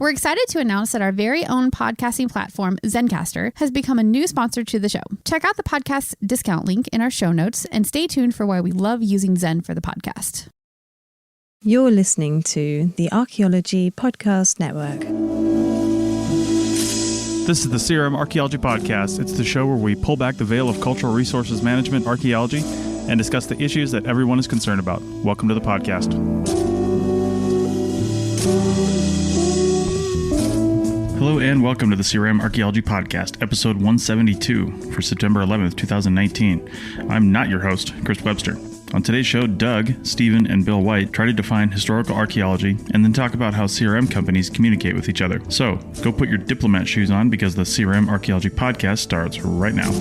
We're excited to announce that our very own podcasting platform, Zencastr, has become a new sponsor to the show. Check out the podcast's discount link in our show notes and stay tuned for why we love using Zen for the podcast. You're listening to the Archaeology Podcast Network. This is the CRM Archaeology Podcast. It's the show where we pull back the veil of cultural resources management, archaeology, and discuss the issues that everyone is concerned about. Welcome to the podcast. Hello and welcome to the CRM Archaeology Podcast, episode 172 for September 11th, 2019. I'm not your host, Chris Webster. On today's show, Doug, Stephen, and Bill White try to define historical archaeology and then talk about how CRM companies communicate with each other. So, go put your diplomat shoes on because the CRM Archaeology Podcast starts right now.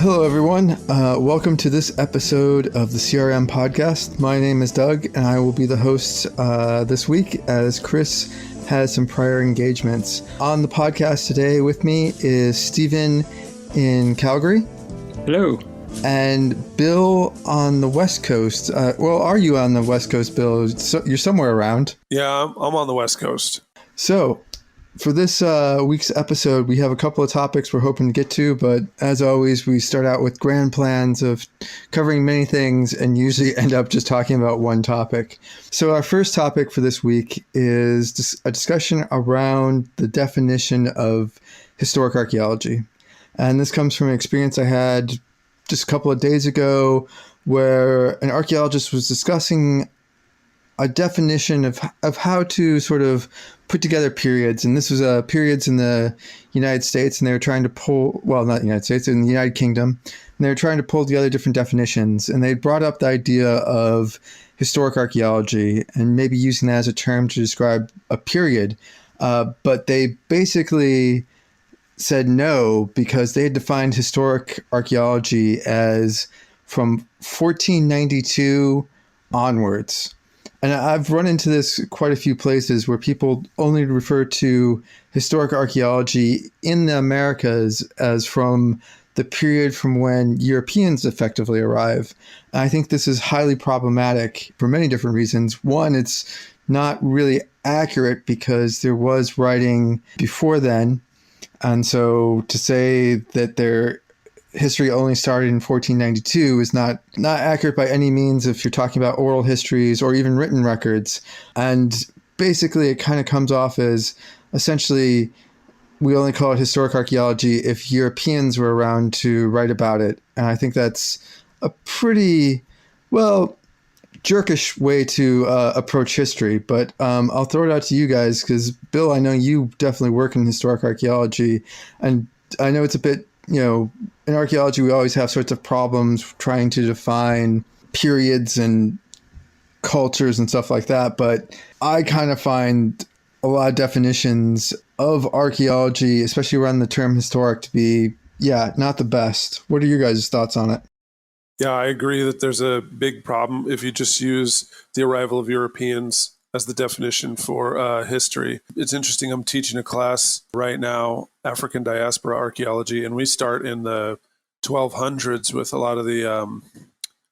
Hello, everyone. Welcome to this episode of the CRM podcast. My name is Doug, and I will be the host this week as Chris has some prior engagements. On the podcast today with me is Stephen in Calgary. Hello. And Bill on the West Coast. Well, are you on the West Coast, Bill? You're somewhere around. Yeah, I'm on the West Coast. So, for this week's episode, we have a couple of topics we're hoping to get to, but as always, we start out with grand plans of covering many things and usually end up just talking about one topic. So our first topic for this week is a discussion around the definition of historic archaeology. And this comes from an experience I had just a couple of days ago where an archaeologist was discussing a definition of how to sort of put together periods. And this was periods in the United States, and they were trying to pull, well, not the United States, in the United Kingdom, and they were trying to pull together different definitions. And they brought up the idea of historic archaeology and maybe using that as a term to describe a period. But they basically said no, because they had defined historic archaeology as from 1492 onwards. And I've run into this quite a few places where people only refer to historic archaeology in the Americas as from the period from when Europeans effectively arrive. And I think this is highly problematic for many different reasons. One, it's not really accurate because there was writing before then. And so to say that their history only started in 1492 is not accurate by any means if you're talking about oral histories or even written records. And basically it kind of comes off as essentially we only call it historic archaeology if Europeans were around to write about it. And I think that's a pretty, well, jerkish way to approach history. But I'll throw it out to you guys because, Bill, I know you definitely work in historic archaeology. And I know it's a bit, in archaeology, we always have sorts of problems trying to define periods and cultures and stuff like that. But I kind of find a lot of definitions of archaeology, especially around the term historic, to be, not the best. What are your guys' thoughts on it? Yeah, I agree that there's a big problem if you just use the arrival of Europeans as the definition for history. It's interesting. I'm teaching a class right now, African diaspora archaeology, and we start in the 1200s with a lot of the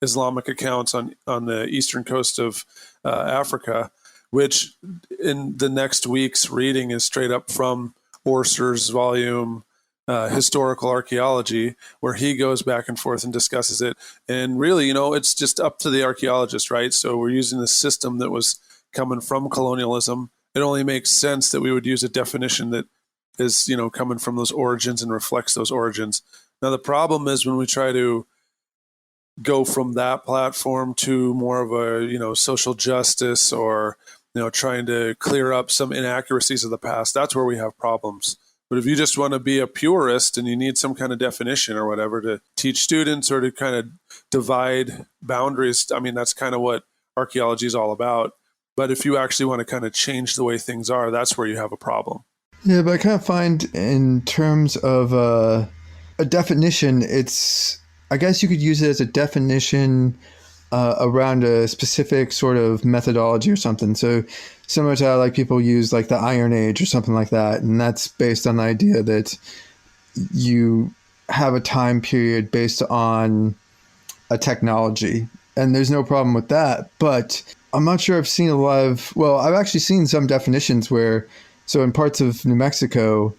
Islamic accounts on the eastern coast of Africa, which in the next week's reading is straight up from Orser's volume, Historical Archaeology, where he goes back and forth and discusses it. And really, it's just up to the archaeologist, right? So we're using the system that was coming from colonialism. It only makes sense that we would use a definition that is, coming from those origins and reflects those origins. Now, the problem is when we try to go from that platform to more of a, social justice or, trying to clear up some inaccuracies of the past, that's where we have problems. But if you just want to be a purist and you need some kind of definition or whatever to teach students or to kind of divide boundaries, I mean, that's kind of what archaeology is all about. But if you actually want to kind of change the way things are, that's where you have a problem. Yeah, but I kind of find in terms of a definition, I guess you could use it as a definition around a specific sort of methodology or something. So similar to how like people use like the Iron Age or something like that. And that's based on the idea that you have a time period based on a technology, and there's no problem with that. But I'm not sure I've seen a lot of, well, I've actually seen some definitions where, so in parts of New Mexico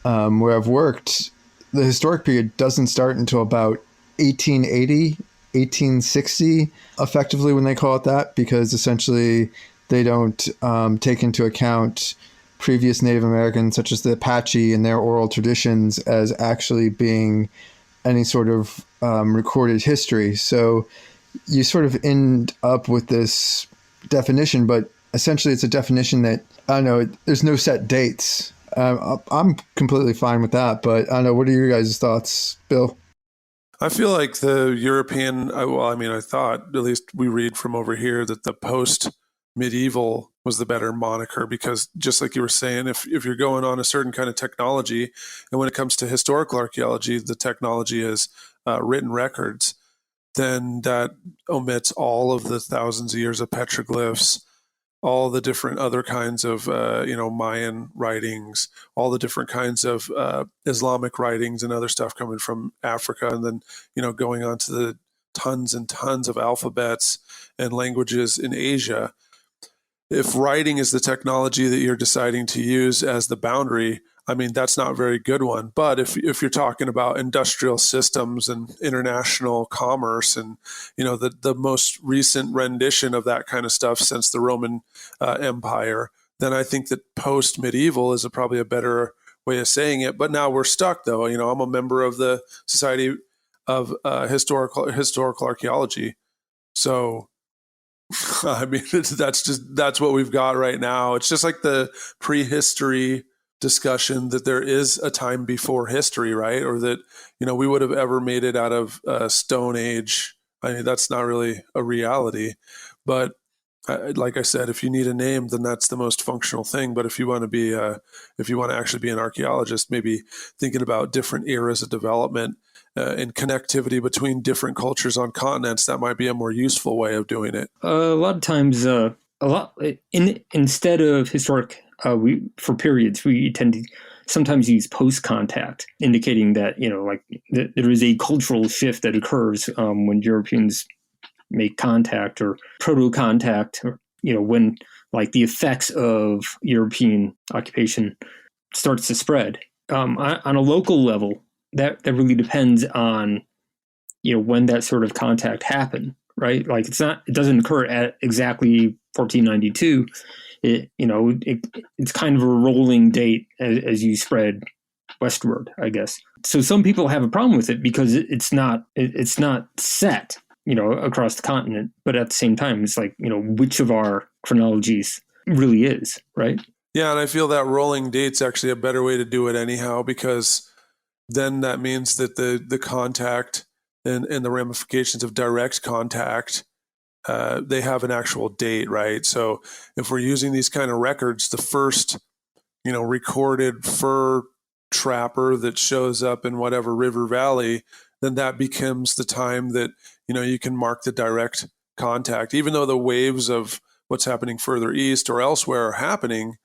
where I've worked, the historic period doesn't start until about 1880, 1860, effectively, when they call it that, because essentially they don't take into account previous Native Americans, such as the Apache, and their oral traditions as actually being any sort of recorded history. So you sort of end up with this definition, but essentially it's a definition that, I don't know, there's no set dates. I'm completely fine with that, but I don't know, what are your guys' thoughts, Bill? I feel like the European, I thought, at least we read from over here, that the post-medieval was the better moniker, because just like you were saying, if you're going on a certain kind of technology, and when it comes to historical archaeology, the technology is written records, then that omits all of the thousands of years of petroglyphs, all the different other kinds of, Mayan writings, all the different kinds of Islamic writings and other stuff coming from Africa, and then, going on to the tons and tons of alphabets and languages in Asia. If writing is the technology that you're deciding to use as the boundary, I mean, that's not a very good one. But if you're talking about industrial systems and international commerce and, the most recent rendition of that kind of stuff since the Roman Empire, then I think that post-medieval is probably a better way of saying it. But now we're stuck, though. I'm a member of the Society of Historical Archaeology. So, I mean, that's what we've got right now. It's just like the prehistory discussion that there is a time before history, right? Or that, we would have ever made it out of Stone Age. I mean, that's not really a reality. But like I said, if you need a name, then that's the most functional thing. But if you want to actually be an archaeologist, maybe thinking about different eras of development and connectivity between different cultures on continents, that might be a more useful way of doing it. A lot of times, instead of historic, for periods, we tend to sometimes use post-contact, indicating that, there is a cultural shift that occurs when Europeans make contact or proto-contact, or, when like the effects of European occupation starts to spread. On a local level, that really depends on, when that sort of contact happened, right? Like it doesn't occur at exactly 1492. It's kind of a rolling date as you spread westward, I guess. So some people have a problem with it because it's not set, across the continent. But at the same time, it's like, which of our chronologies really is, right? Yeah, and I feel that rolling date's actually a better way to do it anyhow, because then that means that the contact and the ramifications of direct contact, they have an actual date, right? So if we're using these kind of records, the first, recorded fur trapper that shows up in whatever river valley, then that becomes the time that, you can mark the direct contact, even though the waves of what's happening further east or elsewhere are happening,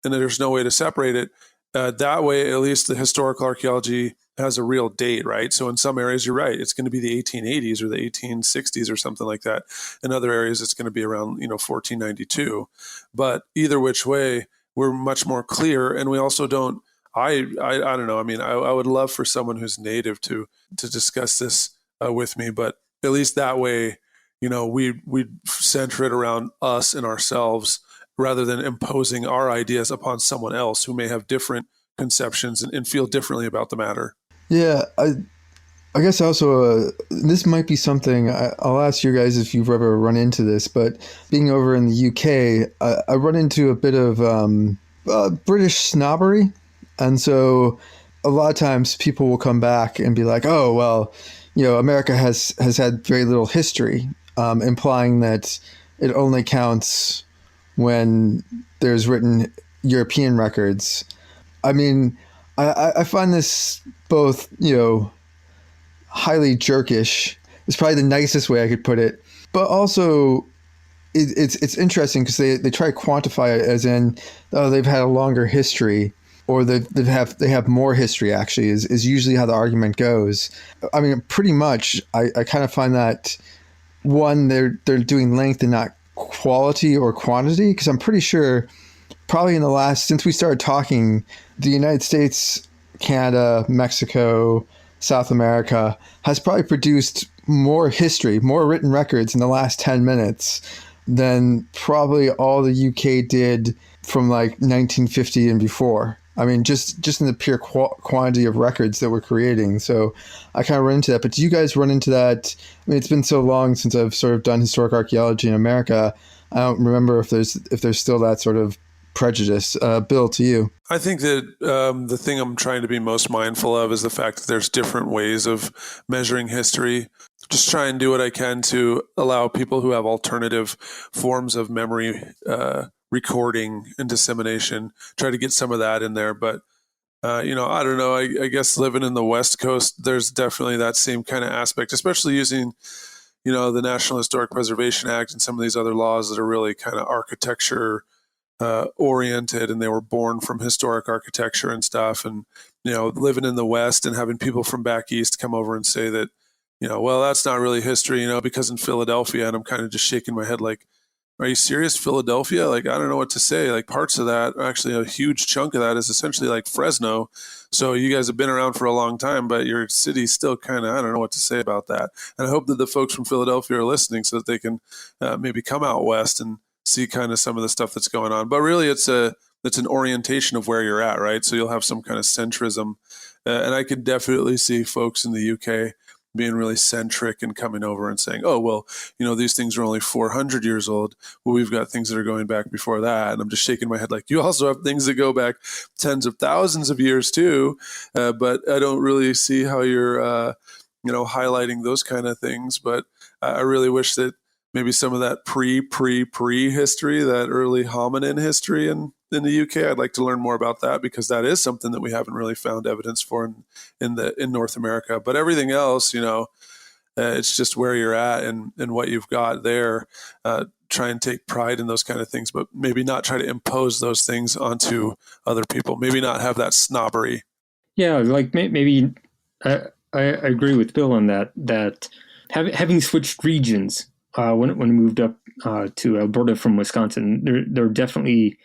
and there's no way to separate it. That way, at least the historical archaeology has a real date, right? So in some areas, you're right, it's going to be the 1880s or the 1860s or something like that. In other areas, it's going to be around, 1492. But either which way, we're much more clear, and we also don't. I don't know. I mean, I would love for someone who's native to discuss this with me, but at least that way, we center it around us and ourselves, rather than imposing our ideas upon someone else who may have different conceptions and feel differently about the matter. Yeah, I guess also this might be something I'll ask you guys if you've ever run into this, but being over in the UK, I run into a bit of British snobbery. And so a lot of times people will come back and be like, oh, well, America has had very little history, implying that it only counts when there's written European records. I mean, I find this both, highly jerkish. It's probably the nicest way I could put it. But also, it's interesting because they try to quantify it as in, oh, they've had a longer history. or they have more history actually is usually how the argument goes. I mean, pretty much I kind of find that one, they're doing length and not quality or quantity, because I'm pretty sure probably in the last, since we started talking, the United States, Canada, Mexico, South America has probably produced more history, more written records in the last 10 minutes than probably all the UK did from like 1950 and before. I mean, just in the pure quantity of records that we're creating. So I kind of run into that. But do you guys run into that? I mean, it's been so long since I've sort of done historic archaeology in America. I don't remember if there's still that sort of prejudice. Bill, to you. I think that the thing I'm trying to be most mindful of is the fact that there's different ways of measuring history. Just try and do what I can to allow people who have alternative forms of memory recording and dissemination, try to get some of that in there. But, I don't know. I guess living in the West Coast, there's definitely that same kind of aspect, especially using, the National Historic Preservation Act and some of these other laws that are really kind of architecture oriented, and they were born from historic architecture and stuff. And, living in the West and having people from back East come over and say that, well, that's not really history, because in Philadelphia, and I'm kind of just shaking my head like, are you serious? Philadelphia? Like, I don't know what to say. Like, parts of that, actually a huge chunk of that is essentially like Fresno. So you guys have been around for a long time, but your city's still kind of, I don't know what to say about that. And I hope that the folks from Philadelphia are listening so that they can maybe come out West and see kind of some of the stuff that's going on. But really, it's an orientation of where you're at, right? So you'll have some kind of centrism. And I could definitely see folks in the UK being really centric and coming over and saying, oh, well, these things are only 400 years old. Well, we've got things that are going back before that. And I'm just shaking my head like, you also have things that go back tens of thousands of years too. But I don't really see how you're, highlighting those kind of things. But I really wish that maybe some of that pre history, that early hominin history in the UK, I'd like to learn more about that, because that is something that we haven't really found evidence for in North America. But everything else, it's just where you're at and what you've got there. Try and take pride in those kind of things, but maybe not try to impose those things onto other people. Maybe not have that snobbery. Yeah, like maybe I agree with Bill on that. That having switched regions when I moved up to Alberta from Wisconsin, there are definitely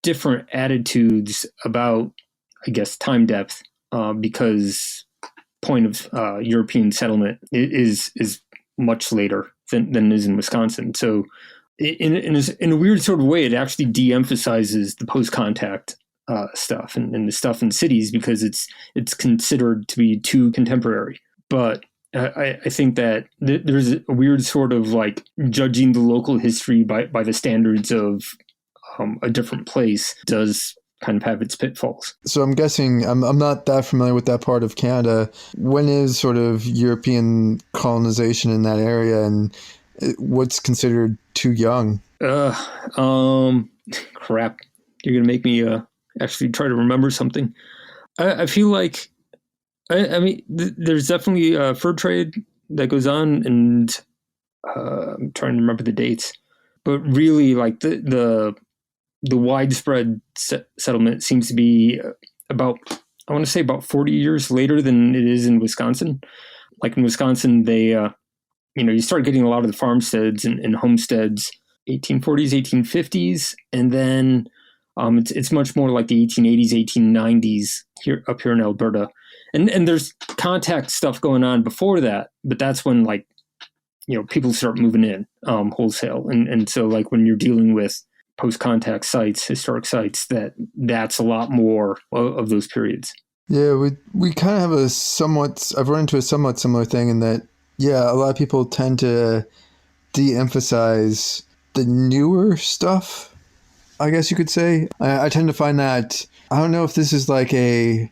different attitudes about, I guess, time depth, because point of European settlement is much later than it is in Wisconsin. So in a weird sort of way, it actually de-emphasizes the post-contact stuff and the stuff in cities, because it's considered to be too contemporary. But I think that there's a weird sort of like judging the local history by the standards of a different place does kind of have its pitfalls. So I'm guessing, I'm not that familiar with that part of Canada. When is sort of European colonization in that area, and what's considered too young? Crap. You're going to make me actually try to remember something. I feel like, I mean, there's definitely a fur trade that goes on, and I'm trying to remember the dates. But really, like the widespread settlement seems to be about 40 years later than it is in Wisconsin. Like in Wisconsin, they, you start getting a lot of the farmsteads and homesteads 1840s, 1850s, and then it's much more like the 1880s, 1890s up here in Alberta. And there's contact stuff going on before that, but that's when people start moving in wholesale. And so like when you're dealing with post-contact sites, historic sites, that's a lot more of those periods. Yeah, we kind of have I've run into a somewhat similar thing in that, yeah, a lot of people tend to de-emphasize the newer stuff, I guess you could say. I tend to find that, I don't know if this is like an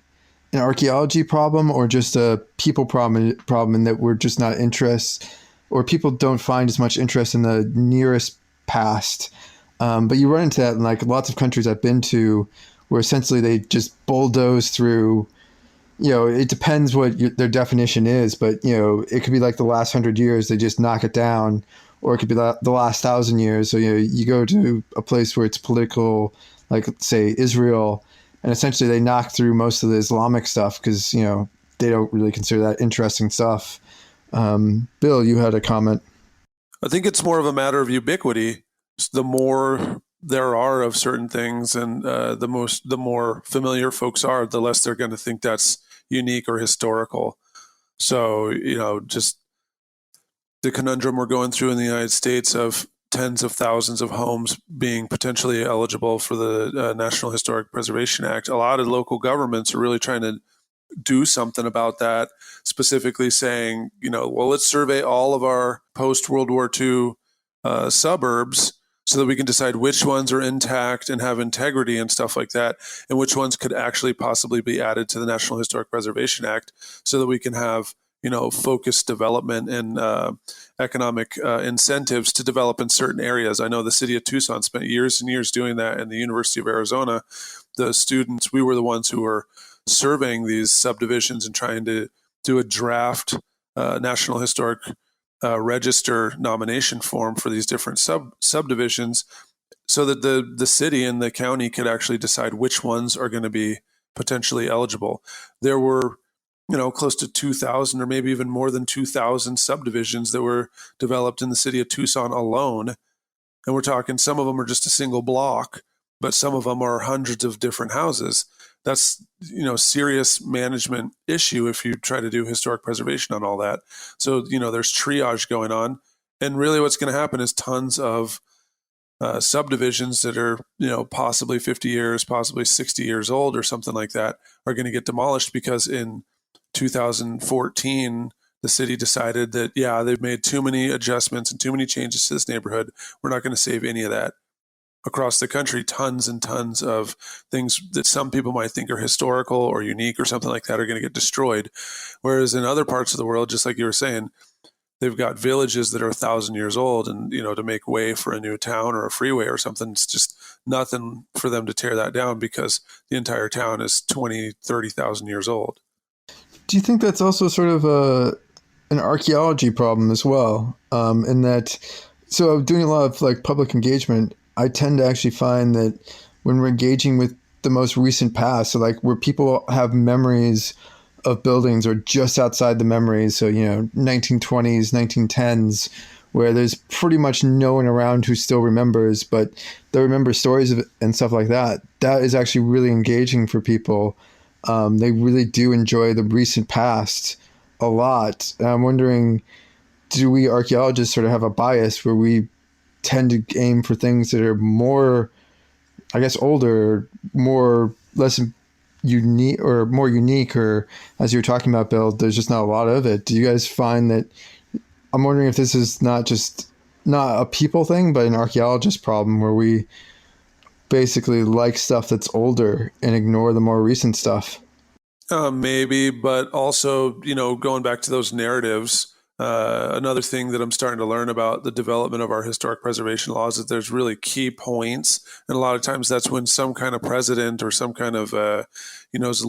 archaeology problem or just a people problem in that we're just not interested, or people don't find as much interest in the nearest past. But you run into that in like lots of countries I've been to, where essentially they just bulldoze through, it depends what their definition is, but, it could be like the last 100 years, they just knock it down, or it could be the last 1,000 years. So, you go to a place where it's political, like say Israel, and essentially they knock through most of the Islamic stuff because, you know, they don't really consider that interesting stuff. Bill, you had a comment. I think it's more of a matter of ubiquity. The more there are of certain things, and the more familiar folks are, the less they're going to think that's unique or historical. So, you know, just the conundrum we're going through in the United States of tens of thousands of homes being potentially eligible for the National Historic Preservation Act. A lot of local governments are really trying to do something about that, specifically saying, you know, well, let's survey all of our post-World War II suburbs so that we can decide which ones are intact and have integrity and stuff like that, and which ones could actually possibly be added to the National Historic Preservation Act so that we can have, you know, focused development and economic incentives to develop in certain areas. I know the city of Tucson spent years and years doing that, and the University of Arizona, the students, we were the ones who were surveying these subdivisions and trying to do a draft National Historic Register nomination form for these different subdivisions so that the city and the county could actually decide which ones are going to be potentially eligible. There were, you know, close to 2,000 or maybe even more than 2,000 subdivisions that were developed in the city of Tucson alone. And we're talking, some of them are just a single block, but some of them are hundreds of different houses. That's, you know, serious management issue if you try to do historic preservation on all that. So, you know, there's triage going on. And really what's going to happen is tons of subdivisions that are, you know, possibly 50 years, possibly 60 years old or something like that are going to get demolished because in 2014, the city decided that, yeah, they've made too many adjustments and too many changes to this neighborhood. We're not going to save any of that. Across the country, tons and tons of things that some people might think are historical or unique or something like that are going to get destroyed. Whereas in other parts of the world, just like you were saying, they've got villages that are 1,000 years old, and, you know, to make way for a new town or a freeway or something, it's just nothing for them to tear that down because the entire town is 20, 30,000 years old. Do you think that's also sort of an archaeology problem as well? In that, so doing a lot of like public engagement, I tend to actually find that when we're engaging with the most recent past, so like where people have memories of buildings or just outside the memories, so, you know, 1920s, 1910s, where there's pretty much no one around who still remembers, but they remember stories of it and stuff like that. That is actually really engaging for people. They really do enjoy the recent past a lot. And I'm wondering, do we archaeologists sort of have a bias where we tend to aim for things that are more, I guess, older, less unique, or as you were talking about, Bill, there's just not a lot of it. Do you guys find that, I'm wondering if this is not a people thing, but an archaeologist problem where we basically like stuff that's older and ignore the more recent stuff? Maybe, but also, you know, going back to those narratives, another thing that I'm starting to learn about the development of our historic preservation laws is there's really key points. And a lot of times that's when some kind of president or some kind of,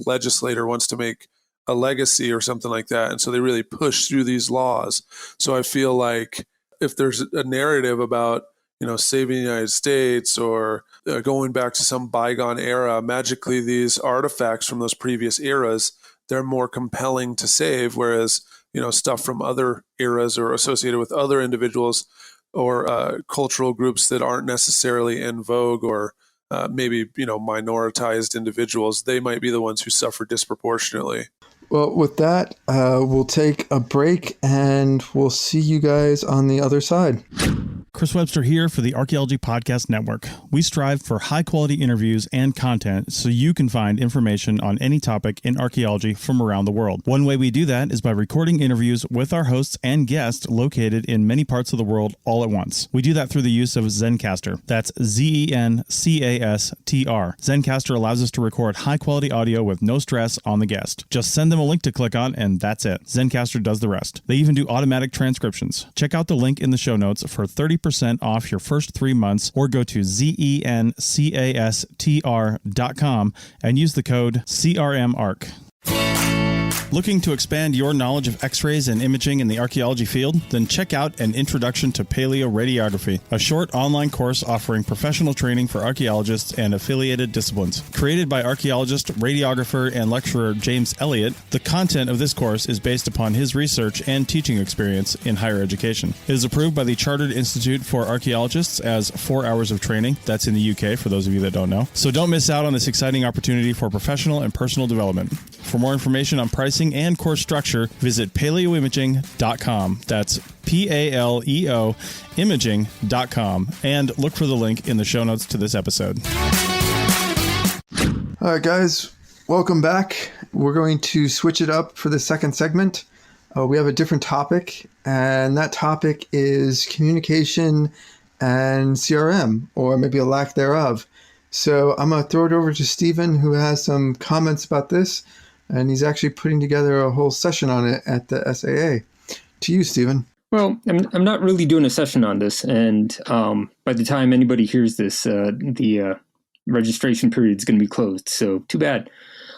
legislator wants to make a legacy or something like that. And so they really push through these laws. So I feel like if there's a narrative about, you know, saving the United States or going back to some bygone era, magically these artifacts from those previous eras, they're more compelling to save. Whereas, you know, stuff from other eras or associated with other individuals or cultural groups that aren't necessarily in vogue or maybe, you know, minoritized individuals, they might be the ones who suffer disproportionately. Well, with that, we'll take a break and we'll see you guys on the other side. Chris Webster here for the Archaeology Podcast Network. We strive for high-quality interviews and content so you can find information on any topic in archaeology from around the world. One way we do that is by recording interviews with our hosts and guests located in many parts of the world all at once. We do that through the use of Zencastr. That's Zencastr. Zencastr allows us to record high-quality audio with no stress on the guest. Just send them a link to click on, and that's it. Zencastr does the rest. They even do automatic transcriptions. Check out the link in the show notes for 30% off your first 3 months, or go to zencastr.com and use the code CRMARC. Looking to expand your knowledge of X-rays and imaging in the archaeology field? Then check out An Introduction to Paleoradiography, a short online course offering professional training for archaeologists and affiliated disciplines. Created by archaeologist, radiographer, and lecturer James Elliott, the content of this course is based upon his research and teaching experience in higher education. It is approved by the Chartered Institute for Archaeologists as 4 hours of training. That's in the UK, for those of you that don't know. So don't miss out on this exciting opportunity for professional and personal development. For more information on pricing and course structure, visit paleoimaging.com. That's PALEO imaging.com, and look for the link in the show notes to this episode. All right, guys, welcome back. We're going to switch it up for the second segment. We have a different topic, and that topic is communication and CRM, or maybe a lack thereof. So I'm going to throw it over to Stephen, who has some comments about this, and he's actually putting together a whole session on it at the SAA. To you, Stephen. Well, I'm not really doing a session on this, and by the time anybody hears this, the registration period is going to be closed, so too bad.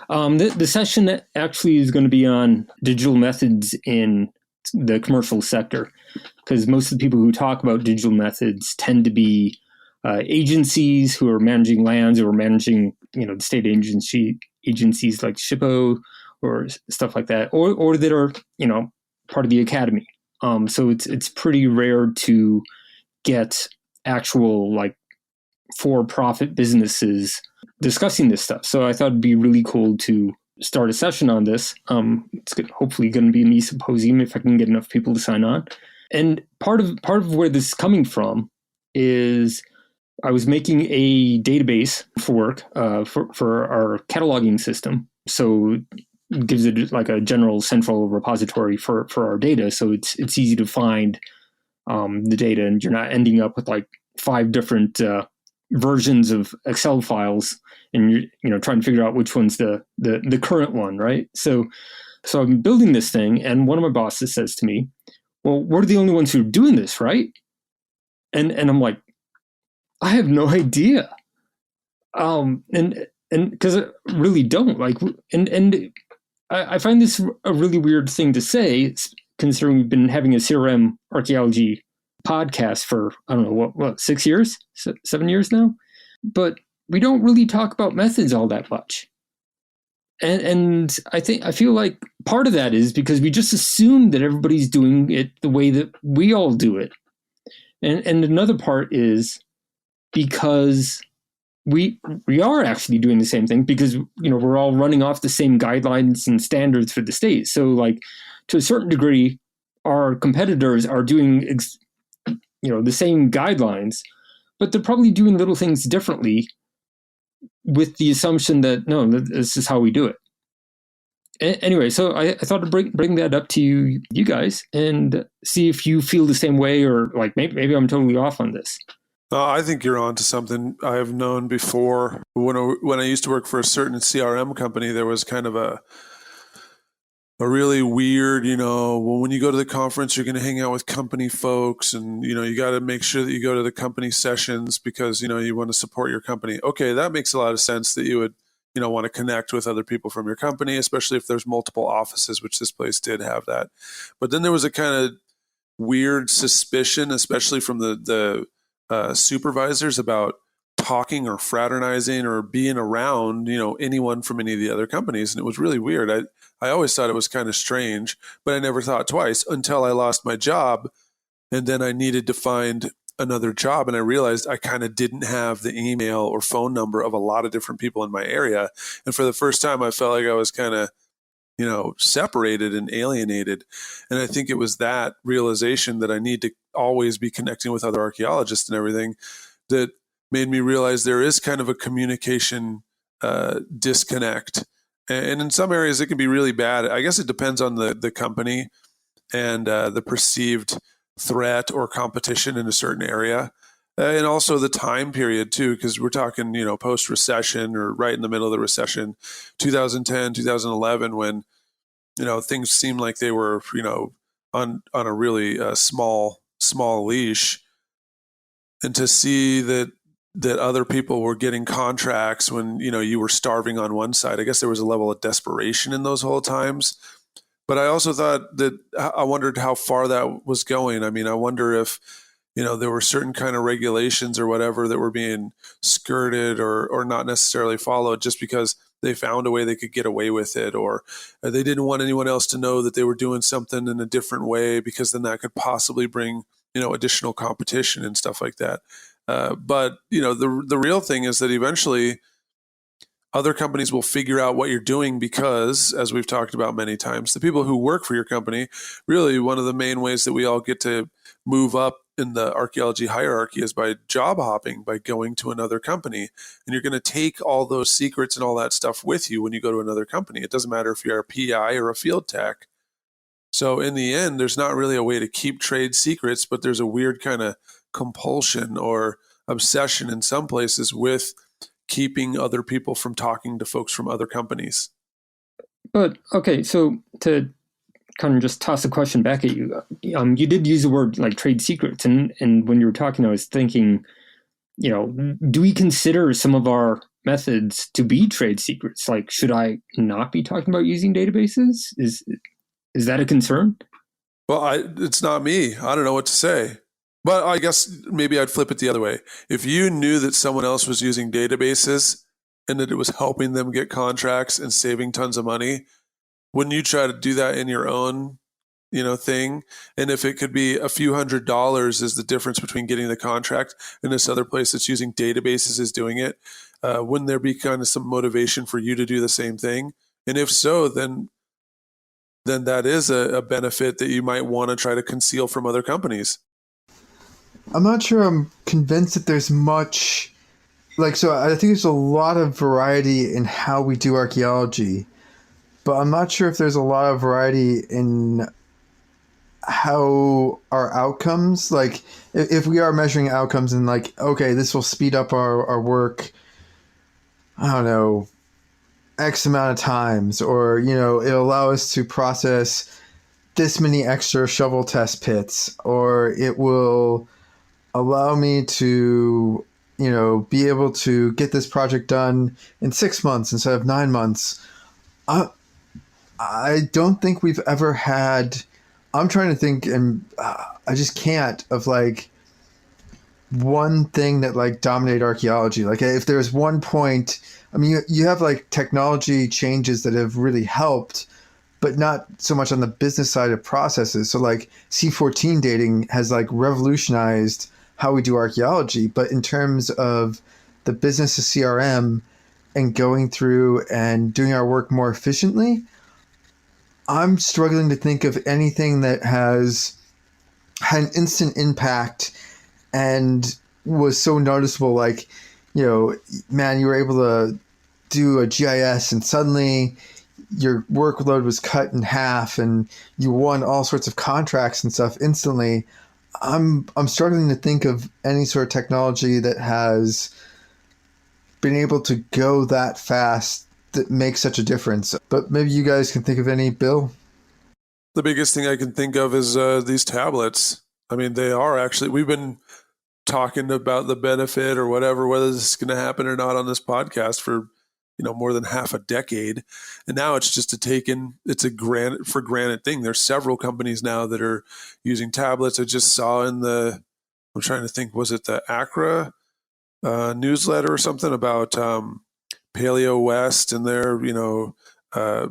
The session actually is going to be on digital methods in the commercial sector, because most of the people who talk about digital methods tend to be agencies who are managing lands or managing, the state agencies like SHPO or stuff like that, or that are, part of the academy. So it's pretty rare to get actual for-profit businesses discussing this stuff. So I thought it'd be really cool to start a session on this. It's hopefully going to be an e-symposium if I can get enough people to sign on. And part of where this is coming from is I was making a database for work for our cataloging system. So it gives it like a general central repository for our data. So it's easy to find the data, and you're not ending up with 5 different versions of Excel files, and you're trying to figure out which one's the current one, right? So I'm building this thing, and one of my bosses says to me, "Well, we're the only ones who are doing this, right?" And I'm like, I have no idea. And because I really don't and I find this a really weird thing to say, considering we've been having a CRM archaeology podcast for, I don't know, what 6 years, 7 years now, but we don't really talk about methods all that much. And I feel like part of that is because we just assume that everybody's doing it the way that we all do it. And another part is because we are actually doing the same thing, because we're all running off the same guidelines and standards for the state. So to a certain degree, our competitors are doing the same guidelines, but they're probably doing little things differently, with the assumption that no, this is how we do it. Anyway, so I thought to bring that up to you guys and see if you feel the same way, or maybe I'm totally off on this. I think you're on to something. I have known before when I used to work for a certain CRM company, there was kind of a really weird, when you go to the conference, you're going to hang out with company folks, and, you got to make sure that you go to the company sessions because, you want to support your company. Okay, that makes a lot of sense that you would, want to connect with other people from your company, especially if there's multiple offices, which this place did have that. But then there was a kind of weird suspicion, especially from the supervisors, about talking or fraternizing or being around, anyone from any of the other companies. And it was really weird. I always thought it was kind of strange, but I never thought twice until I lost my job. And then I needed to find another job. And I realized I kind of didn't have the email or phone number of a lot of different people in my area. And for the first time, I felt like I was kind of, separated and alienated. And I think it was that realization that I need to always be connecting with other archaeologists and everything that made me realize there is kind of a communication disconnect. And in some areas, it can be really bad. I guess it depends on the company and the perceived threat or competition in a certain area. And also the time period, too, because we're talking, post-recession or right in the middle of the recession, 2010, 2011, when, things seemed like they were, on a really small leash. And to see that other people were getting contracts when, you were starving on one side, I guess there was a level of desperation in those whole times But I also thought that I wondered how far that was going. I mean, I wonder if, there were certain kind of regulations or whatever that were being skirted or not necessarily followed just because they found a way they could get away with it, or they didn't want anyone else to know that they were doing something in a different way because then that could possibly bring, additional competition and stuff like that. But the real thing is that eventually other companies will figure out what you're doing because, as we've talked about many times, the people who work for your company, really one of the main ways that we all get to move up in the archaeology hierarchy is by job hopping, by going to another company. And you're going to take all those secrets and all that stuff with you when you go to another company. It doesn't matter if you're a PI or a field tech. So in the end, there's not really a way to keep trade secrets, but there's a weird kind of compulsion or obsession in some places with keeping other people from talking to folks from other companies. But okay, so to kind of just toss a question back at you, you did use the word like trade secrets, and when you were talking, I was thinking, do we consider some of our methods to be trade secrets? Like, should I not be talking about using databases? Is that a concern? Well, it's not me. I don't know what to say. But I guess maybe I'd flip it the other way. If you knew that someone else was using databases and that it was helping them get contracts and saving tons of money, wouldn't you try to do that in your own, thing? And if it could be a few $100s is the difference between getting the contract and this other place that's using databases is doing it, wouldn't there be kind of some motivation for you to do the same thing? And if so, then that is a benefit that you might want to try to conceal from other companies. I'm not sure I'm convinced that there's much, so I think there's a lot of variety in how we do archaeology, but I'm not sure if there's a lot of variety in how our outcomes, if we are measuring outcomes and okay, this will speed up our work, I don't know, X amount of times, or, it'll allow us to process this many extra shovel test pits, or it will allow me to, be able to get this project done in 6 months instead of 9 months. I don't think we've ever had, I'm trying to think, and I just can't, of one thing that dominated archaeology. If there's one point, I mean, you have technology changes that have really helped, but not so much on the business side of processes. So C14 dating has revolutionized how we do archaeology, but in terms of the business of CRM and going through and doing our work more efficiently, I'm struggling to think of anything that has had an instant impact and was so noticeable. Man, you were able to do a GIS and suddenly your workload was cut in half and you won all sorts of contracts and stuff instantly. I'm struggling to think of any sort of technology that has been able to go that fast that makes such a difference. But maybe you guys can think of any, Bill? The biggest thing I can think of is these tablets. I mean, they are actually, we've been talking about the benefit or whatever, whether this is going to happen or not on this podcast for, more than half a decade. And now it's just it's a granted thing. There's several companies now that are using tablets. I just saw I'm trying to think, was it the Accra newsletter or something about Paleo West and their,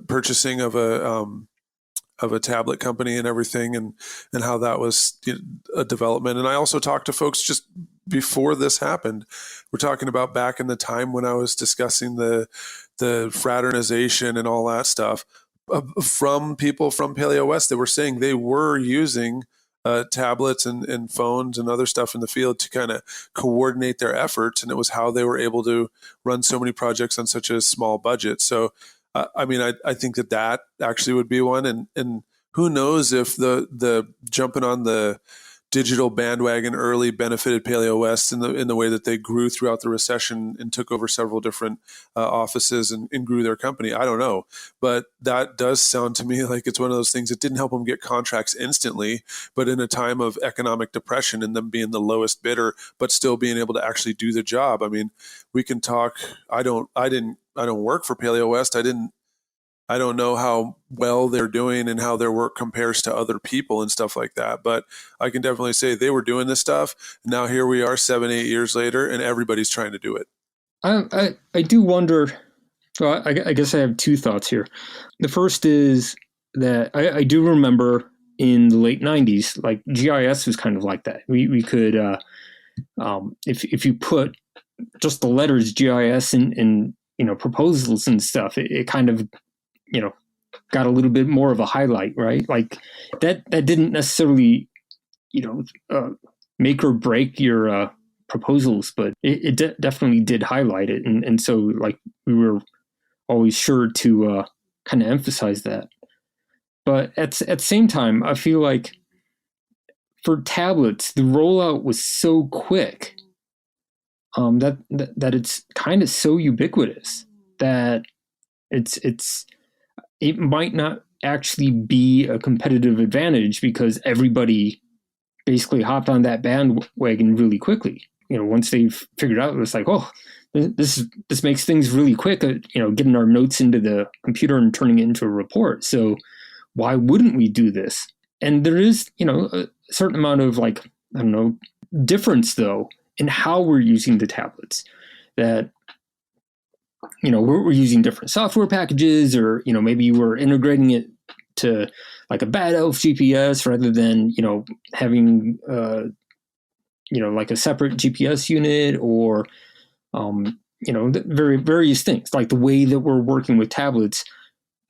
purchasing of a tablet company and everything, and how that was a development. And I also talked to folks just before this happened. We're talking about back in the time when I was discussing the fraternization and all that stuff from people from Paleo West. They were saying they were using tablets and phones and other stuff in the field to kind of coordinate their efforts. And it was how they were able to run so many projects on such a small budget. So I think that actually would be one, and who knows if the jumping on the digital bandwagon early benefited Paleo West in the way that they grew throughout the recession and took over several different offices and grew their company. I don't know, but that does sound to me like it's one of those things that didn't help them get contracts instantly, but in a time of economic depression and them being the lowest bidder, but still being able to actually do the job. I mean, we can talk. I don't work for Paleo West. I didn't I don't know how well they're doing and how their work compares to other people and stuff like that. But I can definitely say they were doing this stuff. And now here we are 7-8 years later, and everybody's trying to do it. I do wonder. Well, I guess I have two thoughts here. The first is that I do remember in the late 90s, like GIS was kind of like that. We could, if you put just the letters GIS in proposals and stuff, it kind of, got a little bit more of a highlight, right? Like that didn't necessarily, make or break your proposals, but it definitely did highlight it. And so like we were always sure to kind of emphasize that. But at the same time, I feel like for tablets, the rollout was so quick that it's kind of so ubiquitous that it might not actually be a competitive advantage because everybody basically hopped on that bandwagon really quickly. Once they've figured out, it's like, oh, this makes things really quick. Getting our notes into the computer and turning it into a report. So why wouldn't we do this? And there is, a certain amount of difference though in how we're using the tablets. That we're using different software packages, or maybe we're integrating it to like a bad elf GPS rather than having like a separate GPS unit, or various things. Like the way that we're working with tablets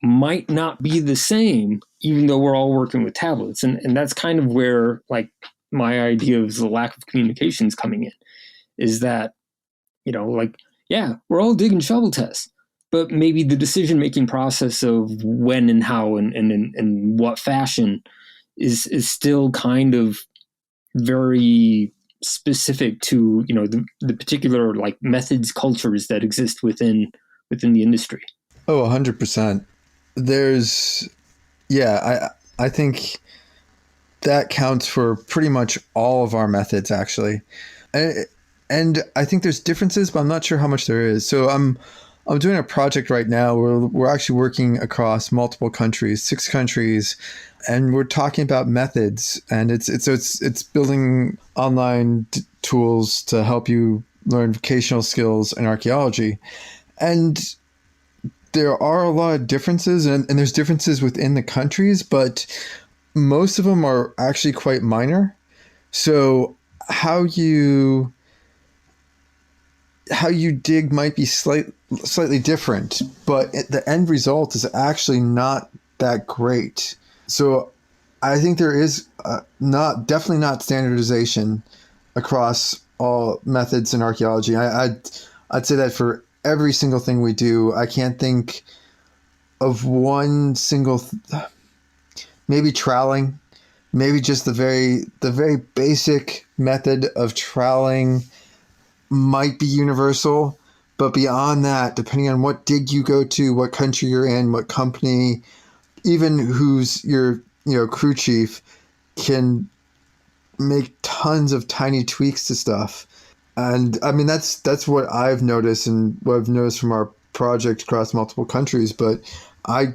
might not be the same, even though we're all working with tablets, and that's kind of where like my idea of the lack of communication is coming in. Is that we're all digging shovel tests, but maybe the decision-making process of when and how and in what fashion is still kind of very specific to, the particular like methods, cultures that exist within the industry. Oh, 100%. I think that counts for pretty much all of our methods, actually. And I think there's differences, but I'm not sure how much there is. So I'm doing a project right now where we're actually working across multiple countries, 6 countries, and we're talking about methods. And it's building online tools to help you learn vocational skills in archaeology. And there are a lot of differences, and there's differences within the countries, but most of them are actually quite minor. So how you dig might be slightly different, but the end result is actually not that great. So I think there is definitely not standardization across all methods in archaeology. I'd say that for every single thing we do. I can't think of one single maybe troweling, maybe just the very basic method of troweling might be universal, but beyond that, depending on what dig you go to, what country you're in, what company, even who's your crew chief, can make tons of tiny tweaks to stuff. And I mean that's what I've noticed and what I've noticed from our project across multiple countries. But I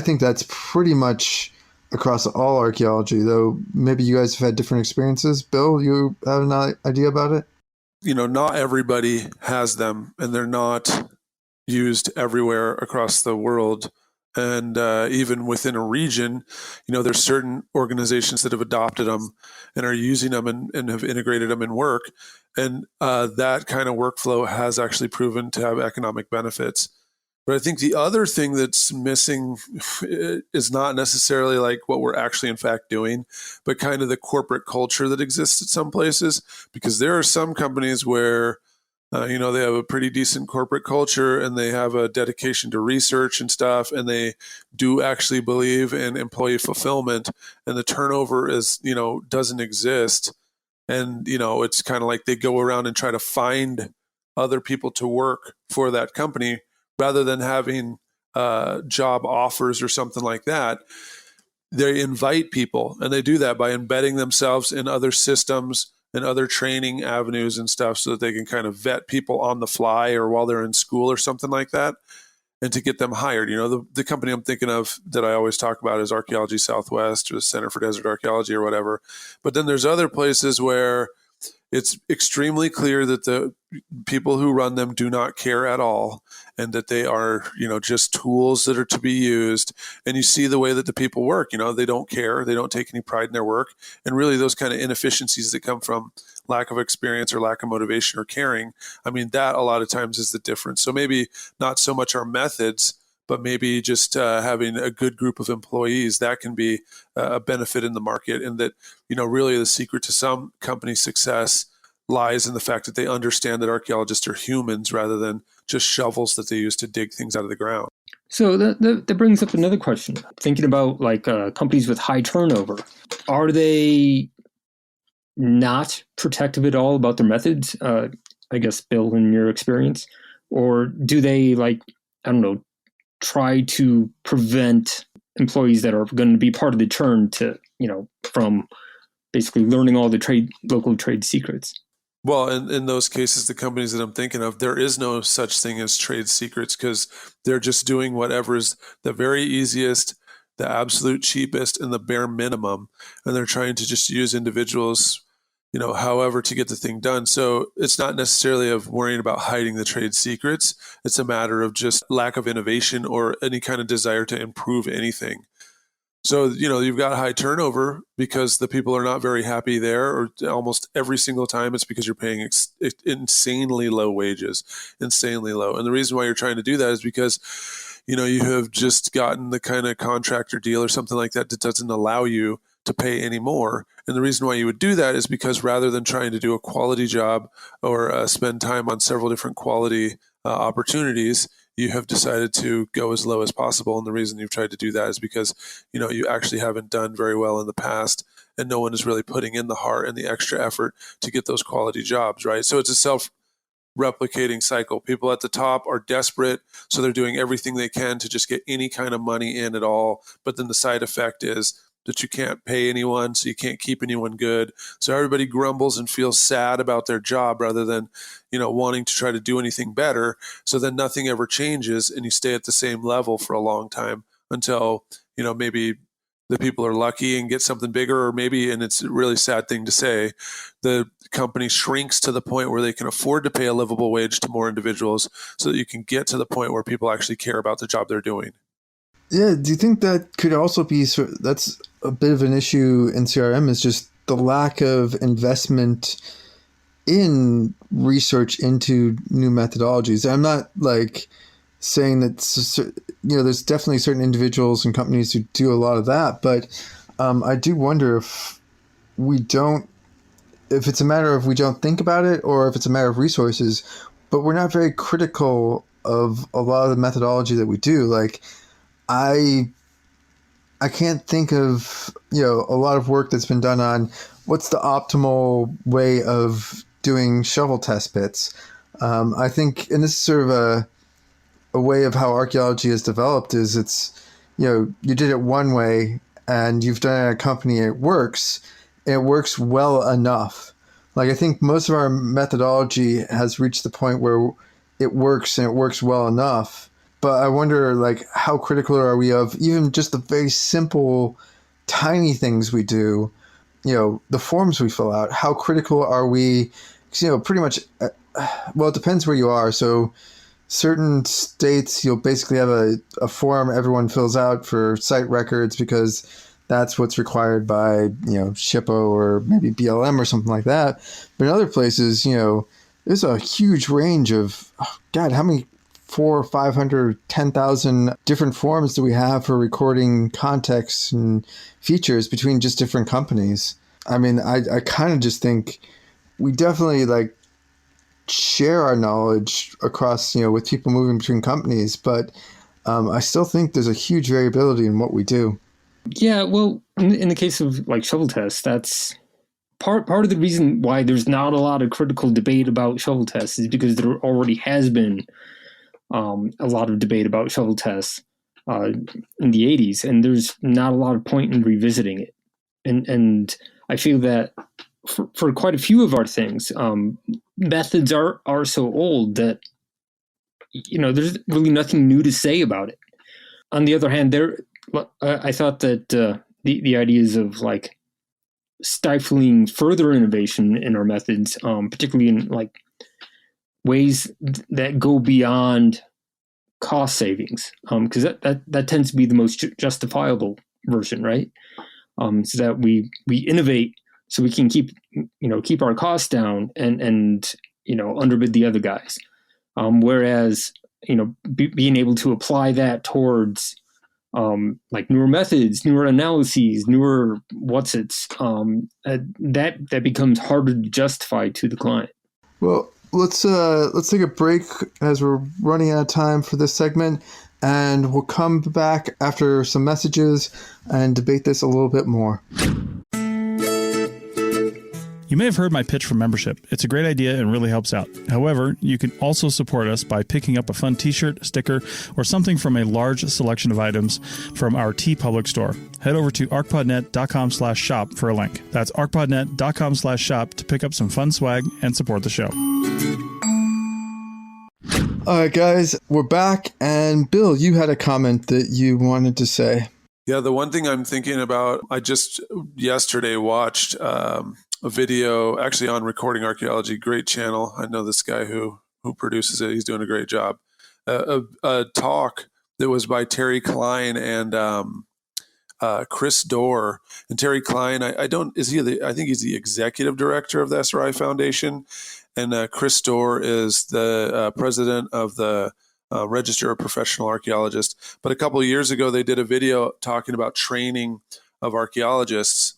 think that's pretty much across all archaeology, though maybe you guys have had different experiences. Bill, you have an idea about it? Not everybody has them, and they're not used everywhere across the world. And even within a region, there's certain organizations that have adopted them and are using them and have integrated them in work. And that kind of workflow has actually proven to have economic benefits. But I think the other thing that's missing is not necessarily like what we're actually in fact doing, but kind of the corporate culture that exists at some places. Because there are some companies where, they have a pretty decent corporate culture and they have a dedication to research and stuff, and they do actually believe in employee fulfillment, and the turnover doesn't exist. And, it's kind of like they go around and try to find other people to work for that company rather than having job offers or something like that. They invite people, and they do that by embedding themselves in other systems and other training avenues and stuff so that they can kind of vet people on the fly or while they're in school or something like that. and to get them hired. The company I'm thinking of that I always talk about is Archaeology Southwest or the Center for Desert Archaeology or whatever. But then there's other places where it's extremely clear that the people who run them do not care at all, and that they are, just tools that are to be used. And you see the way that the people work, they don't care. They don't take any pride in their work. And really those kind of inefficiencies that come from lack of experience or lack of motivation or caring, that a lot of times is the difference. So maybe not so much our methods, but maybe just having a good group of employees, that can be a benefit in the market. And that, really the secret to some company success lies in the fact that they understand that archaeologists are humans rather than just shovels that they use to dig things out of the ground. So that brings up another question. Thinking about companies with high turnover, are they not protective at all about their methods? I guess, Bill, in your experience, or do they try to prevent employees that are going to be part of the churn to, from basically learning all the local trade secrets? Well, in those cases, the companies that I'm thinking of, there is no such thing as trade secrets, because they're just doing whatever is the very easiest, the absolute cheapest, and the bare minimum. And they're trying to just use individuals, however, to get the thing done. So it's not necessarily of worrying about hiding the trade secrets. It's a matter of just lack of innovation or any kind of desire to improve anything. So, you've got high turnover because the people are not very happy there, or almost every single time it's because you're paying insanely low wages, insanely low. And the reason why you're trying to do that is because, you have just gotten the kind of contractor deal or something like that doesn't allow you to pay any more. And the reason why you would do that is because rather than trying to do a quality job or spend time on several different quality opportunities, you have decided to go as low as possible. And the reason you've tried to do that is because, you actually haven't done very well in the past, and no one is really putting in the heart and the extra effort to get those quality jobs, right? So it's a self-replicating cycle. People at the top are desperate, so they're doing everything they can to just get any kind of money in at all. But then the side effect is that you can't pay anyone, so you can't keep anyone good. So everybody grumbles and feels sad about their job rather than, wanting to try to do anything better. So then nothing ever changes, and you stay at the same level for a long time until, maybe the people are lucky and get something bigger, or maybe, and it's a really sad thing to say, the company shrinks to the point where they can afford to pay a livable wage to more individuals so that you can get to the point where people actually care about the job they're doing. Yeah, do you think that could also be, that's a bit of an issue in CRM, is just the lack of investment in research into new methodologies? I'm not saying that, there's definitely certain individuals and companies who do a lot of that, but I do wonder if it's a matter of we don't think about it, or if it's a matter of resources, but we're not very critical of a lot of the methodology that we do. I can't think of, a lot of work that's been done on what's the optimal way of doing shovel test pits. I think, and this is sort of a way of how archaeology has developed, is it's, you did it one way and you've done it at a company, it works well enough. I think most of our methodology has reached the point where it works, and it works well enough. But I wonder, how critical are we of even just the very simple, tiny things we do, the forms we fill out? How critical are we? Pretty much, well, it depends where you are. So certain states, you'll basically have a form everyone fills out for site records because that's what's required by, SHPO or maybe BLM or something like that. But in other places, there's a huge range of, how many 400, 500, 10,000 different forms do we have for recording context and features between just different companies? I kind of just think we definitely share our knowledge across, with people moving between companies, but I still think there's a huge variability in what we do. Yeah, well, in the case of shovel tests, that's part of the reason why there's not a lot of critical debate about shovel tests, is because there already has been a lot of debate about shovel tests in the 80s, and there's not a lot of point in revisiting it. And I feel that for quite a few of our things, methods are so old that, there's really nothing new to say about it. On the other hand, I thought that the ideas of like stifling further innovation in our methods, particularly in like ways that go beyond cost savings, because that tends to be the most justifiable version, right? So that we innovate so we can keep our costs down and underbid the other guys. Whereas being able to apply that towards like newer methods, newer analyses, newer that becomes harder to justify to the client. Well, let's take a break as we're running out of time for this segment, and we'll come back after some messages and debate this a little bit more. You may have heard my pitch for membership. It's a great idea and really helps out. However, you can also support us by picking up a fun t-shirt, sticker, or something from a large selection of items from our TeePublic store. Head over to arcpodnet.com/shop for a link. That's arcpodnet.com/shop to pick up some fun swag and support the show. All right, guys, we're back. And Bill, you had a comment that you wanted to say. Yeah, the one thing I'm thinking about, I just yesterday watched a video actually on Recording Archaeology, great channel. I know this guy who produces it. He's doing a great job. A talk that was by Terry Klein and Chris Dorr. And Terry Klein, I think he's the executive director of the SRI Foundation. And Chris Dorr is the president of the Register of Professional Archaeologists. But a couple of years ago, they did a video talking about training of archaeologists.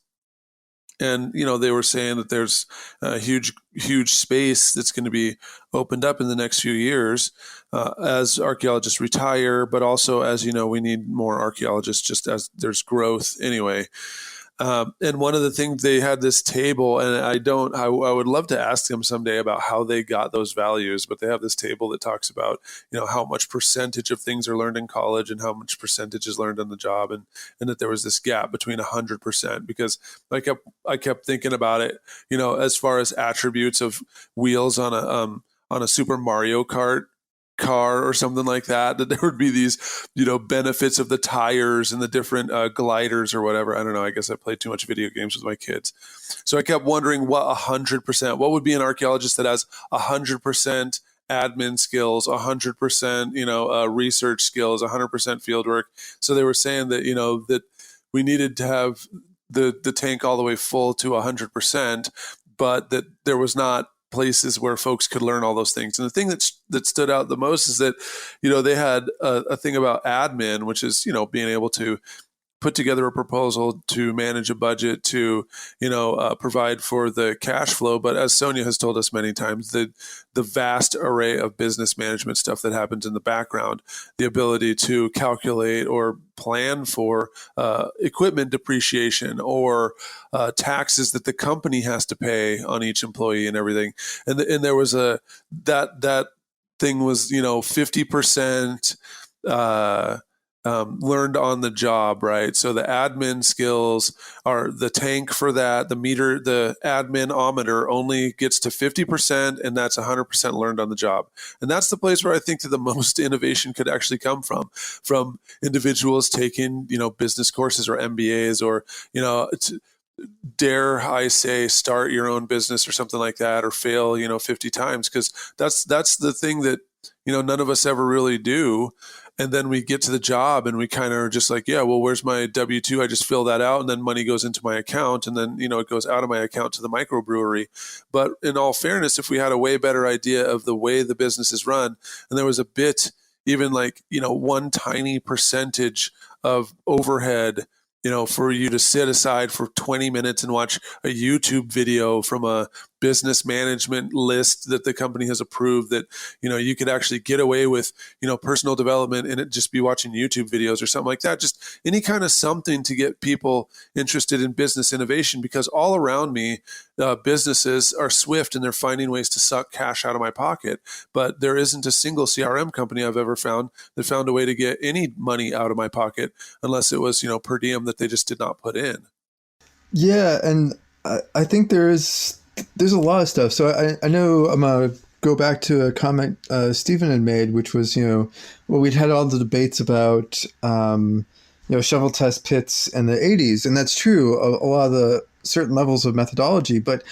And, they were saying that there's a huge space that's going to be opened up in the next few years as archaeologists retire, but also as, we need more archaeologists just as there's growth anyway. And one of the things, they had this table, and I would love to ask them someday about how they got those values, but they have this table that talks about, how much percentage of things are learned in college and how much percentage is learned on the job. And that there was this gap between 100%, because I kept thinking about it, as far as attributes of wheels on a Super Mario Kart car or something like that there would be these, benefits of the tires and the different gliders or whatever. I don't know. I guess I played too much video games with my kids. So I kept wondering what would be an archaeologist that has 100% admin skills, 100%, research skills, 100% fieldwork. So they were saying that, that we needed to have the tank all the way full to 100%, but that there was not places where folks could learn all those things. And the thing that stood out the most is that, they had a thing about admin, which is, being able to put together a proposal, to manage a budget, to, provide for the cash flow. But as Sonia has told us many times, the vast array of business management stuff that happens in the background, the ability to calculate or plan for equipment depreciation or taxes that the company has to pay on each employee and everything. And there was that thing was, 50%, learned on the job, right? So the admin skills are the tank for that. The admin-ometer only gets to 50%, and that's 100% learned on the job. And that's the place where I think that the most innovation could actually come from individuals taking, business courses or MBAs or, dare I say, start your own business or something like that, or fail, 50 times. Because that's the thing that, none of us ever really do. And then we get to the job and we kind of are just like, yeah, well, where's my W-2? I just fill that out and then money goes into my account. And then, it goes out of my account to the microbrewery. But in all fairness, if we had a way better idea of the way the business is run, and there was a bit, even like, one tiny percentage of overhead, for you to sit aside for 20 minutes and watch a YouTube video from a business management list that the company has approved, that, you could actually get away with, personal development and it just be watching YouTube videos or something like that. Just any kind of something to get people interested in business innovation, because all around me, businesses are swift and they're finding ways to suck cash out of my pocket. But there isn't a single CRM company I've ever found that found a way to get any money out of my pocket, unless it was, per diem that they just did not put in. Yeah. And I think there's a lot of stuff. So I know I'm a go back to a comment Stephen had made, which was, well, we'd had all the debates about, shovel test pits in the 80s. And that's true, a lot of the certain levels of methodology. But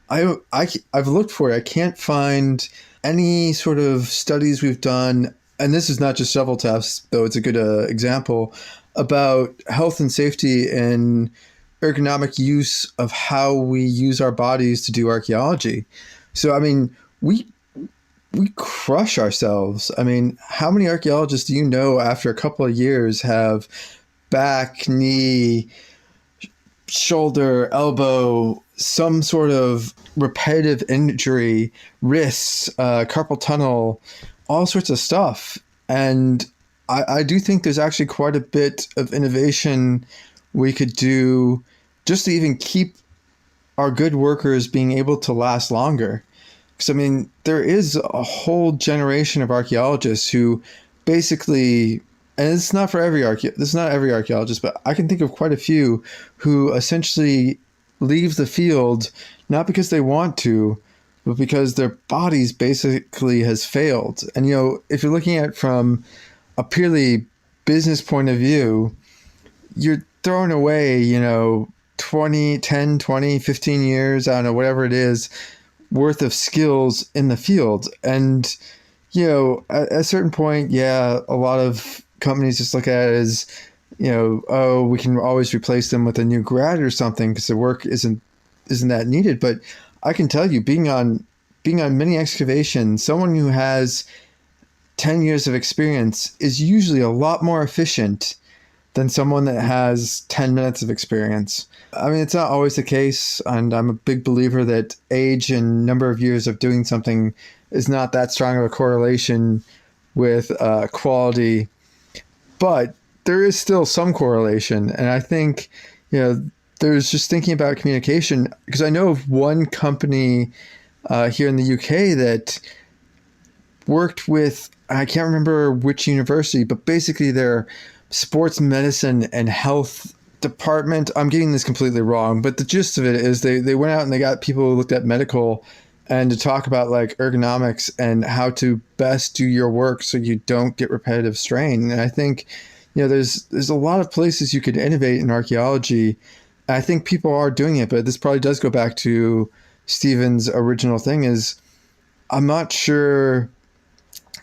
I've looked for it. I can't find any sort of studies we've done, and this is not just shovel tests, though it's a good example, about health and safety and ergonomic use of how we use our bodies to do archaeology. So, I mean, we crush ourselves. I mean, how many archaeologists do you know after a couple of years have back, knee, shoulder, elbow, some sort of repetitive injury, wrists, carpal tunnel, all sorts of stuff? And I do think there's actually quite a bit of innovation we could do just to even keep our good workers being able to last longer. Because, I mean, there is a whole generation of archaeologists who basically, and it's not for this is not every archaeologist, but I can think of quite a few who essentially leave the field not because they want to, but because their bodies basically has failed. And, if you're looking at it from a purely business point of view, you're throwing away, 10, 20, 15 years, I don't know, whatever it is, worth of skills in the field. And, at a certain point, a lot of companies just look at it as, oh, we can always replace them with a new grad or something because the work isn't that needed. But I can tell you, being on many excavations, someone who has 10 years of experience is usually a lot more efficient than someone that has 10 minutes of experience. I mean, it's not always the case, and I'm a big believer that age and number of years of doing something is not that strong of a correlation with quality, but there is still some correlation. And I think, there's just thinking about communication, because I know of one company here in the UK that worked with, I can't remember which university, but basically their sports medicine and health department, I'm getting this completely wrong, but the gist of it is they went out and they got people who looked at medical and to talk about like ergonomics and how to best do your work so you don't get repetitive strain. And I think, there's a lot of places you could innovate in archaeology. I think people are doing it, but this probably does go back to Stephen's original thing is I'm not sure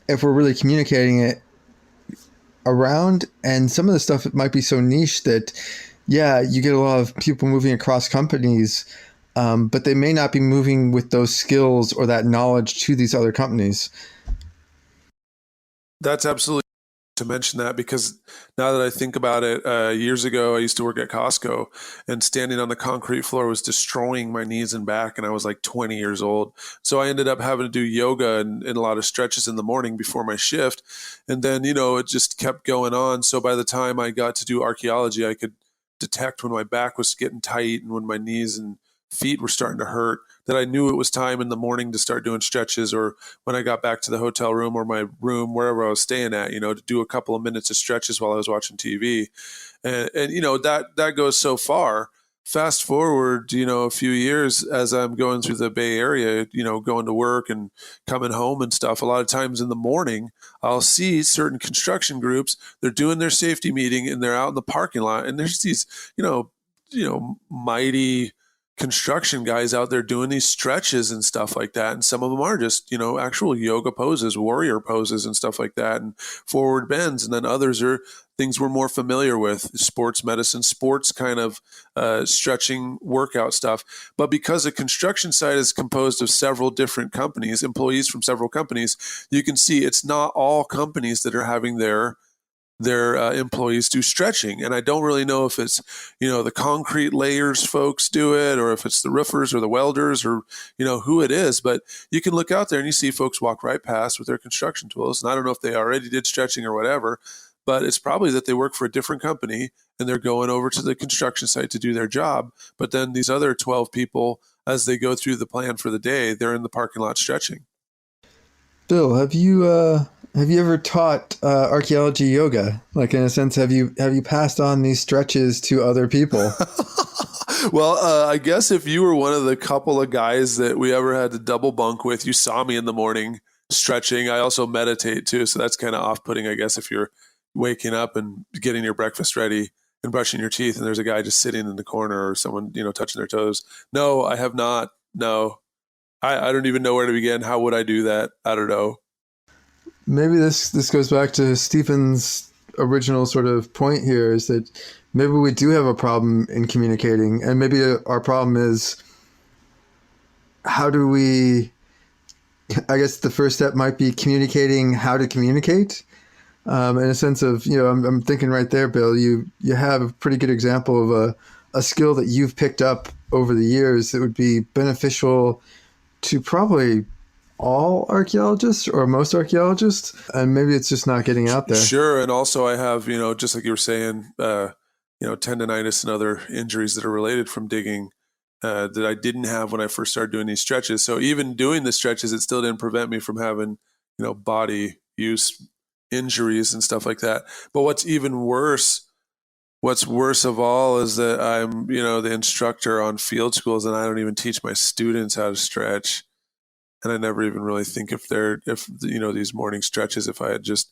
if we're really communicating it around, and some of the stuff, it might be so niche that, you get a lot of people moving across companies, but they may not be moving with those skills or that knowledge to these other companies. That's absolutely to mention that, because now that I think about it, years ago, I used to work at Costco, and standing on the concrete floor was destroying my knees and back. And I was like 20 years old. So I ended up having to do yoga and a lot of stretches in the morning before my shift. And then, it just kept going on. So by the time I got to do archaeology, I could detect when my back was getting tight and when my knees and feet were starting to hurt, that I knew it was time in the morning to start doing stretches, or when I got back to the hotel room or my room, wherever I was staying at, to do a couple of minutes of stretches while I was watching TV. And that goes so far. Fast forward, a few years as I'm going through the Bay Area, going to work and coming home and stuff. A lot of times in the morning, I'll see certain construction groups, they're doing their safety meeting and they're out in the parking lot. And there's these, mighty construction guys out there doing these stretches and stuff like that. And some of them are just, actual yoga poses, warrior poses and stuff like that, and forward bends. And then others are things we're more familiar with, sports medicine, sports kind of stretching workout stuff. But because the construction site is composed of several different companies, employees from several companies, you can see it's not all companies that are having their employees do stretching. And I don't really know if it's, the concrete layers folks do it, or if it's the roofers or the welders, or, who it is. But you can look out there and you see folks walk right past with their construction tools. And I don't know if they already did stretching or whatever, but it's probably that they work for a different company and they're going over to the construction site to do their job. But then these other 12 people, as they go through the plan for the day, they're in the parking lot stretching. Bill, have Have you ever taught archaeology yoga? Like, in a sense, have you passed on these stretches to other people? Well, I guess if you were one of the couple of guys that we ever had to double bunk with, you saw me in the morning stretching. I also meditate too, so that's kind of off-putting, I guess, if you're waking up and getting your breakfast ready and brushing your teeth, and there's a guy just sitting in the corner or someone, touching their toes. No, I have not. No, I don't even know where to begin. How would I do that? I don't know. Maybe this goes back to Stephen's original sort of point here, is that maybe we do have a problem in communicating, and maybe our problem is, how do we, I guess the first step might be communicating how to communicate, in a sense of, I'm thinking right there, Bill, you have a pretty good example of a skill that you've picked up over the years that would be beneficial to probably all archaeologists or most archaeologists, and maybe it's just not getting out there. Sure. And also I have, just like you were saying, tendonitis and other injuries that are related from digging that I didn't have when I first started doing these stretches. So even doing the stretches, it still didn't prevent me from having, body use injuries and stuff like that. But what's worse of all is that I'm, the instructor on field schools, and I don't even teach my students how to stretch. And I never even really think if these morning stretches, if I had just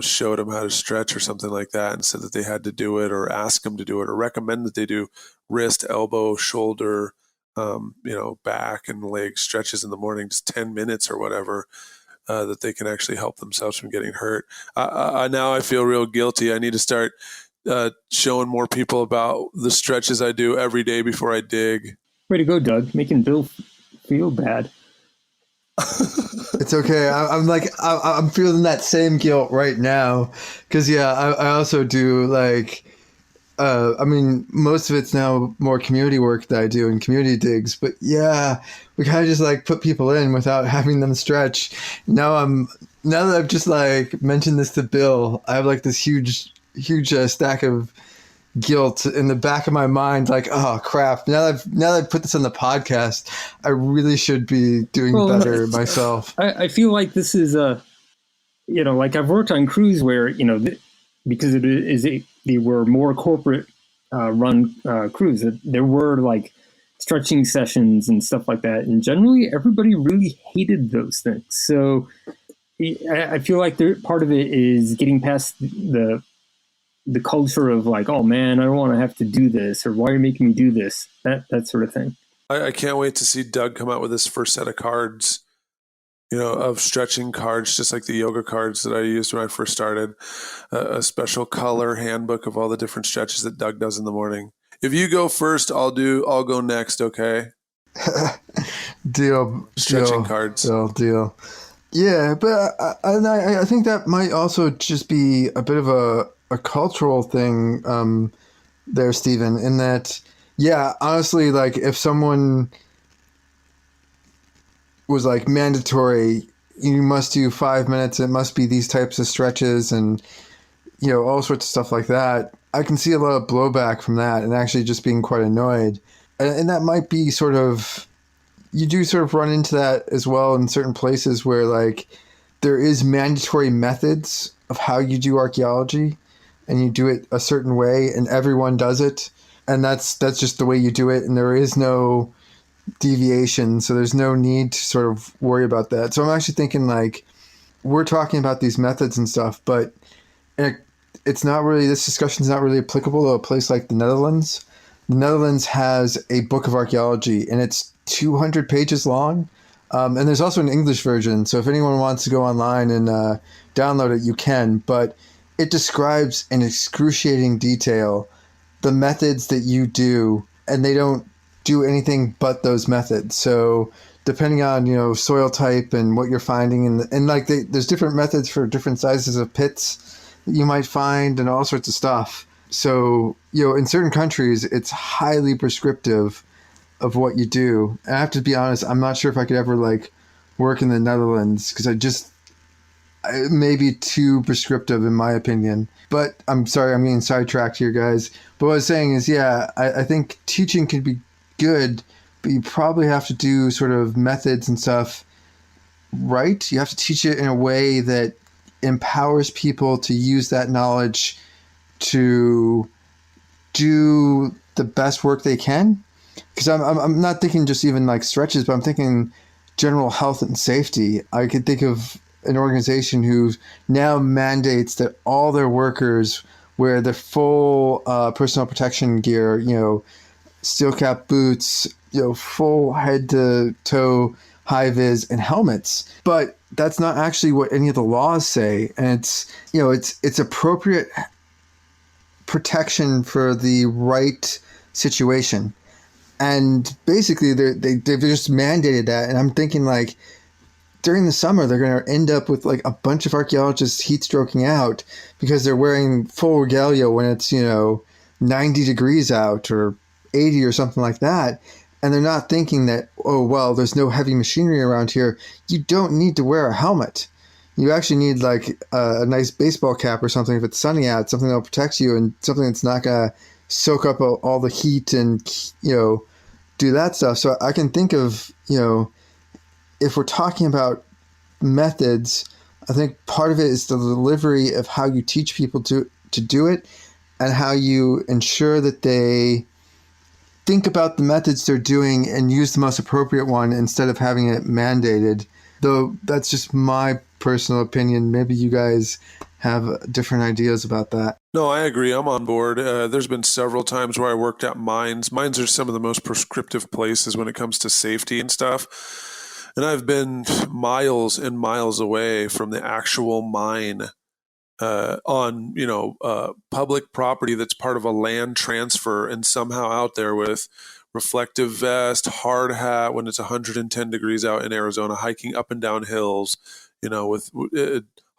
showed them how to stretch or something like that, and said that they had to do it, or ask them to do it, or recommend that they do wrist, elbow, shoulder, back and leg stretches in the morning, just 10 minutes or whatever, that they can actually help themselves from getting hurt. Now I feel real guilty. I need to start showing more people about the stretches I do every day before I dig. Way to go, Doug, making Bill feel bad. It's okay. I'm feeling that same guilt right now, because I also do most of it's now more community work that I do in community digs, but we kind of just put people in without having them stretch. Now that I've just mentioned this to Bill, I have this huge stack of guilt in the back of my mind, oh crap, now that I've put this on the podcast, I really should be doing better myself. I feel like this is I've worked on crews where because they were more corporate run crews, there were stretching sessions and stuff like that, and generally everybody really hated those things. So I feel like part of it is getting past the culture of oh man, I don't want to have to do this, or why are you making me do this, that sort of thing. I can't wait to see Doug come out with his first set of cards, of stretching cards, just like the yoga cards that I used when I first started, a special color handbook of all the different stretches that Doug does in the morning. If you go first, I'll go next. Okay. Deal. Stretching cards. Deal. Yeah. But I think that might also just be a bit of a cultural thing there, Stephen, in that, honestly, if someone was mandatory, you must do 5 minutes, it must be these types of stretches, and all sorts of stuff like that, I can see a lot of blowback from that, and actually just being quite annoyed. And that might be you do sort of run into that as well in certain places where there is mandatory methods of how you do archaeology, and you do it a certain way, and everyone does it, and that's just the way you do it, and there is no deviation, so there's no need to sort of worry about that. So I'm actually thinking we're talking about these methods and stuff, but it's not really, this discussion is not really applicable to a place like the Netherlands. The Netherlands has a book of archaeology, and it's 200 pages long, and there's also an English version, so if anyone wants to go online and download it, you can, but it describes in excruciating detail the methods that you do, and they don't do anything but those methods. So depending on, soil type and what you're finding, and there's different methods for different sizes of pits that you might find, and all sorts of stuff. So, in certain countries, it's highly prescriptive of what you do. And I have to be honest, I'm not sure if I could ever work in the Netherlands, because it may be too prescriptive in my opinion. But I'm sorry, I'm getting sidetracked here, guys. But what I was saying is, I think teaching can be good, but you probably have to do sort of methods and stuff right. You have to teach it in a way that empowers people to use that knowledge to do the best work they can. Because I'm not thinking just even like stretches, but I'm thinking general health and safety. I could think of an organization who now mandates that all their workers wear their full personal protection gear, steel cap boots, full head to toe high vis and helmets. But that's not actually what any of the laws say. And it's appropriate protection for the right situation. And basically they've just mandated that. And I'm thinking like during the summer, they're going to end up with like a bunch of archaeologists heat stroking out because they're wearing full regalia when it's, 90 degrees out or 80 or something like that. And they're not thinking that, oh, well, there's no heavy machinery around here. You don't need to wear a helmet. You actually need like a nice baseball cap or something if it's sunny out, something that'll protect you and something that's not going to soak up all the heat and, do that stuff. So I can think of, if we're talking about methods, I think part of it is the delivery of how you teach people to do it and how you ensure that they think about the methods they're doing and use the most appropriate one instead of having it mandated. Though that's just my personal opinion. Maybe you guys have different ideas about that. No, I agree. I'm on board. There's been several times where I worked at mines. Mines are some of the most prescriptive places when it comes to safety and stuff. And I've been miles and miles away from the actual mine on, public property that's part of a land transfer and somehow out there with reflective vest, hard hat when it's 110 degrees out in Arizona, hiking up and down hills, with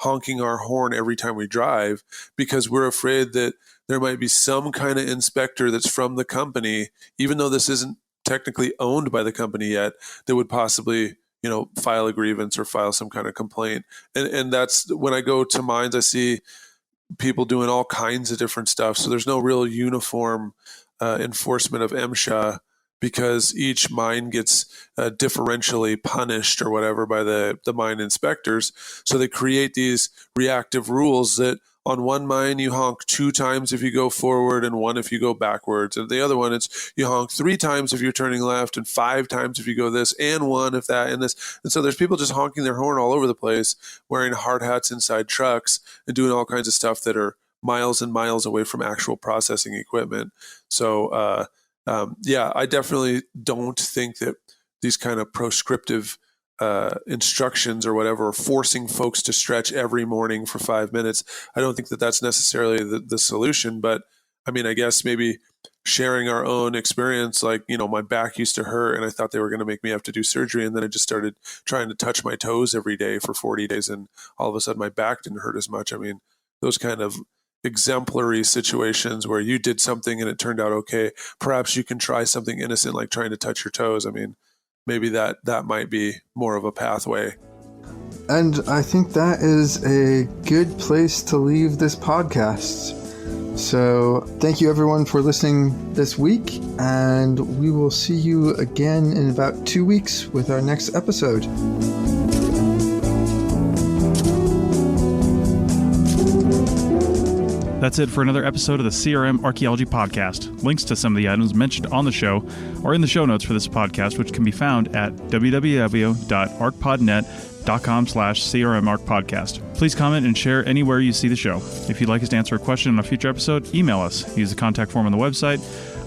honking our horn every time we drive because we're afraid that there might be some kind of inspector that's from the company, even though this isn't technically owned by the company yet, that would possibly file a grievance or file some kind of complaint. And that's when I go to mines, I see people doing all kinds of different stuff. So there's no real uniform enforcement of MSHA because each mine gets differentially punished or whatever by the mine inspectors. So they create these reactive rules that on one mine, you honk 2 times if you go forward and 1 if you go backwards. And the other one, it's you honk 3 times if you're turning left and 5 times if you go this and 1 if that and this. And so there's people just honking their horn all over the place, wearing hard hats inside trucks and doing all kinds of stuff that are miles and miles away from actual processing equipment. So, I definitely don't think that these kind of proscriptive instructions or whatever, or forcing folks to stretch every morning for 5 minutes. I don't think that that's necessarily the solution, but I mean, I guess maybe sharing our own experience, like, my back used to hurt and I thought they were going to make me have to do surgery. And then I just started trying to touch my toes every day for 40 days. And all of a sudden my back didn't hurt as much. I mean, those kind of exemplary situations where you did something and it turned out okay. Perhaps you can try something innocent like trying to touch your toes. I mean, maybe that might be more of a pathway. And I think that is a good place to leave this podcast. So thank you everyone for listening this week, and we will see you again in about 2 weeks with our next episode. That's it for another episode of the CRM Archaeology Podcast. Links to some of the items mentioned on the show are in the show notes for this podcast, which can be found at www.arcpodnet.com/CRMArcPodcast. Please comment and share anywhere you see the show. If you'd like us to answer a question on a future episode, email us. Use the contact form on the website,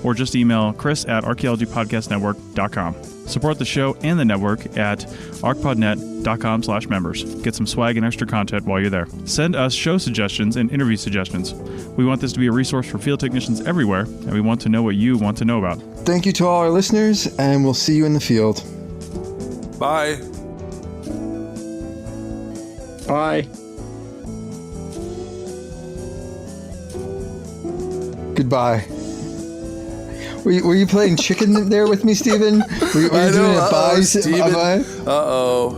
or just email chris@archaeologypodcastnetwork.com. Support the show and the network at arcpodnet.com/members. Get some swag and extra content while you're there. Send us show suggestions and interview suggestions. We want this to be a resource for field technicians everywhere, and we want to know what you want to know about. Thank you to all our listeners, and we'll see you in the field. Bye. Bye. Goodbye. Were you playing chicken there with me, Stephen? Were you doing a bye? Steven. Uh-oh.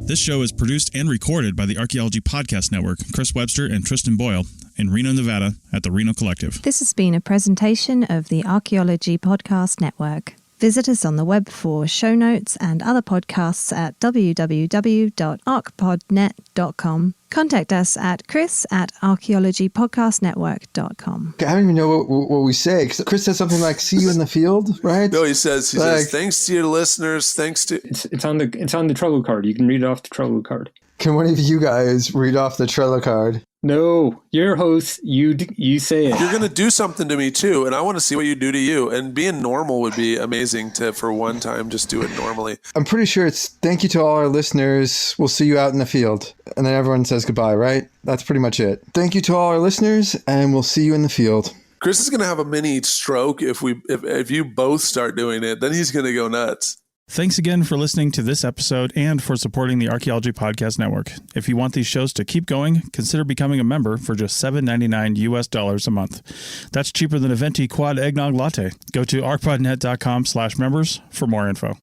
This show is produced and recorded by the Archaeology Podcast Network, Chris Webster and Tristan Boyle, in Reno, Nevada, at the Reno Collective. This has been a presentation of the Archaeology Podcast Network. Visit us on the web for show notes and other podcasts at www.archpodnet.com. Contact us at chris@archaeologypodcastnetwork.com. I don't even know what we say. Chris says something like, see you in the field, right? No, he says, thanks to your listeners, thanks to... It's on the Trello card. You can read it off the Trello card. Can one of you guys read off the Trello card? No, you're host. You say it. You're going to do something to me too, and I want to see what you do to you. And being normal would be amazing to, for one time, just do it normally. I'm pretty sure it's thank you to all our listeners. We'll see you out in the field. And then everyone says goodbye, right? That's pretty much it. Thank you to all our listeners, and we'll see you in the field. Chris is going to have a mini stroke if you both start doing it. Then he's going to go nuts. Thanks again for listening to this episode and for supporting the Archaeology Podcast Network. If you want these shows to keep going, consider becoming a member for just $7.99 US a month. That's cheaper than a venti quad eggnog latte. Go to archpodnet.com/members for more info.